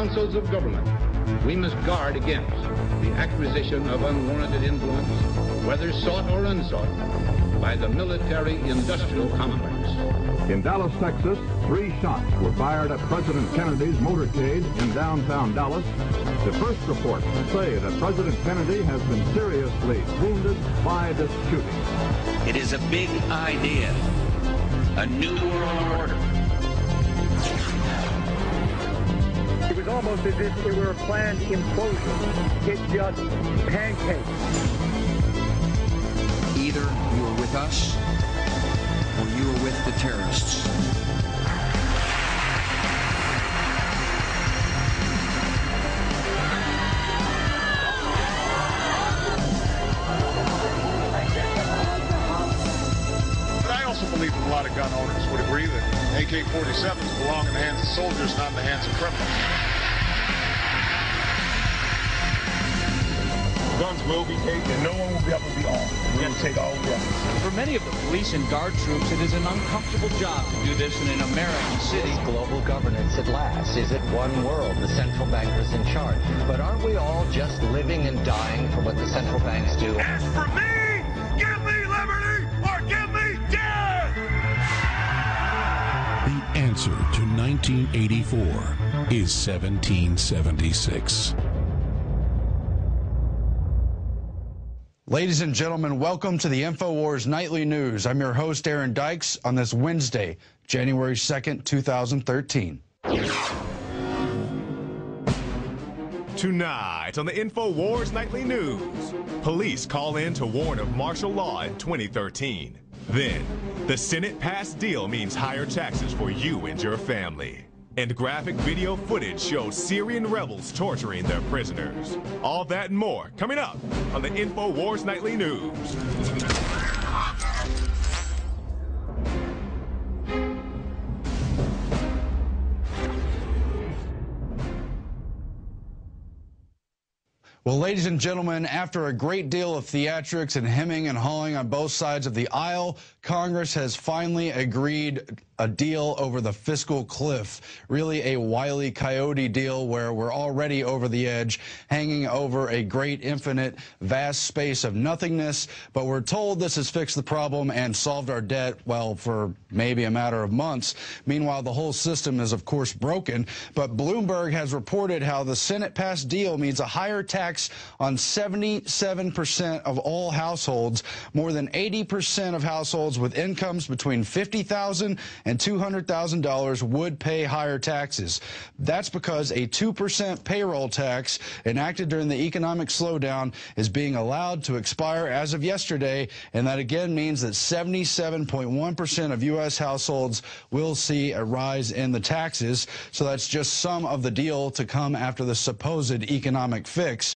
councils of government, we must guard against the acquisition of unwarranted influence, whether sought or unsought, by the military-industrial complex. In Dallas, Texas, 3 shots were fired at President Kennedy's motorcade in downtown Dallas. The first reports say that President Kennedy has been seriously wounded by this shooting. It is a big idea, a new world order. It was almost as if it were a planned implosion. It just pancaked. Either you are with us or you are with the terrorists. But I also believe that a lot of gun owners would agree that AK-47s belong in the hands of soldiers, not in the hands of criminals. Guns will be taken, and no one will be able to be armed. We will take all weapons. For many of the police and guard troops, it is an uncomfortable job to do this in an American city. Global governance at last. Is it one world? The central bankers in charge. But aren't we all just living and dying for what the central banks do? As for me, give me liberty or give me death! The answer to 1984 is 1776. Ladies and gentlemen, welcome to the InfoWars Nightly News. I'm your host, Aaron Dykes, on this Wednesday, January 2nd, 2013. Tonight on the InfoWars Nightly News, police call in to warn of martial law in 2013. Then, the Senate passed deal means higher taxes for you and your family. And graphic video footage shows Syrian rebels torturing their prisoners. All that and more coming up on the InfoWars Nightly News. Well, ladies and gentlemen, after a great deal of theatrics and hemming and hawing on both sides of the aisle, Congress has finally agreed a deal over the fiscal cliff, really a Wile E. Coyote deal where we're already over the edge, hanging over a great, infinite, vast space of nothingness. But we're told this has fixed the problem and solved our debt, well, for maybe a matter of months. Meanwhile, the whole system is, of course, broken. But Bloomberg has reported how the Senate-passed deal means a higher tax on 77% of all households. More than 80% of households with incomes between $50,000 and $200,000 would pay higher taxes. That's because a 2% payroll tax enacted during the economic slowdown is being allowed to expire as of yesterday, and that again means that 77.1% of U.S. households will see a rise in the taxes. So that's just some of the deal to come after the supposed economic fix.